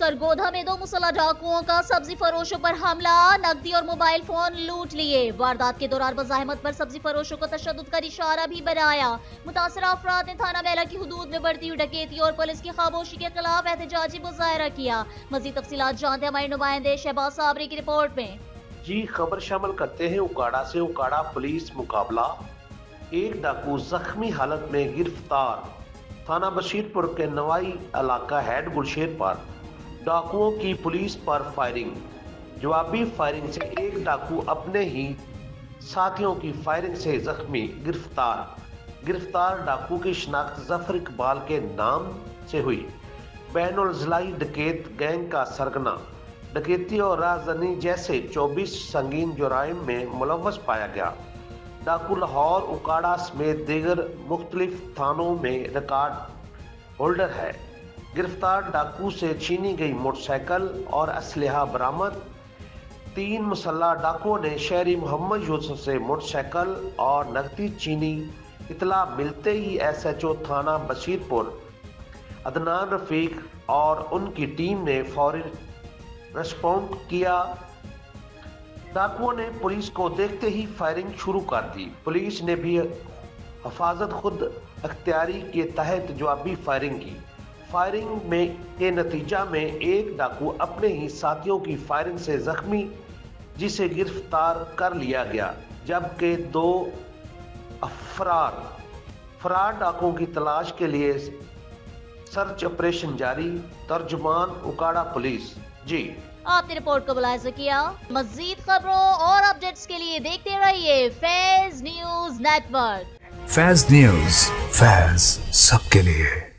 सरगोधा में 2 मुसल्लह डाकुओं का सब्जी फरोशों पर हमला, नकदी और मोबाइल फोन लूट लिए। वारदात के दौरान मज़ाहमत पर सब्जी फरोशों को तशद्दुद का इशारा भी बनाया। मुतासरा अफराद ने थाना बेला की हुदूद में बढ़ती हुई डकैती और पुलिस की खामोशी के खिलाफ एहतजाजी मुजाहरा किया। मज़ीद तफसीलात जानते हमारे नुमाइंदे शहबाज साबरी की रिपोर्ट में। जी, खबर शामिल करते हैं उकाड़ा से। उकाड़ा पुलिस मुकाबला, एक डाकू जख्मी हालत में गिरफ्तार। थाना बशीरपुर के नवाई इलाका हेड गुलशेर पर डाकुओं की पुलिस पर फायरिंग। जवाबी फायरिंग से एक डाकू अपने ही साथियों की फायरिंग से जख्मी। गिरफ्तार डाकू की शिनाख्त जफर इकबाल के नाम से हुई। बैनुल ज़िलाई डकैत गैंग का सरगना डकैती और राजधानी जैसे 24 संगीन जुराइम में मुलव्वस पाया गया। डाकू लाहौर, उकाड़ा समेत दीगर मुख्तलिफ थानों में रिकॉर्ड होल्डर है। गिरफ्तार डाकू से छीनी गई मोटरसाइकिल और असलहा बरामद। 3 मुसल्लह डाकुओं ने शहरी मोहम्मद यूसुफ से मोटरसाइकिल और नकदी छीनी। इतला मिलते ही SHO थाना बशीरपुर अदनान रफीक और उनकी टीम ने फौरी रिस्पॉन्ड किया। डाकुओं ने पुलिस को देखते ही फायरिंग शुरू कर दी। पुलिस ने भी हिफाजत खुद अख्तियारी के तहत जवाबी फायरिंग की। फायरिंग के नतीजा में एक डाकू अपने ही साथियों की फायरिंग से जख्मी, जिसे गिरफ्तार कर लिया गया, जबकि 2 फरार डाकुओं की तलाश के लिए सर्च ऑपरेशन जारी। तर्जुमान उकाड़ा पुलिस। जी, आपने रिपोर्ट को मुलाहिजा किया। मजीद खबरों और अपडेट्स के लिए देखते रहिए Faiz news network. Faiz news, Faiz सबके लिए।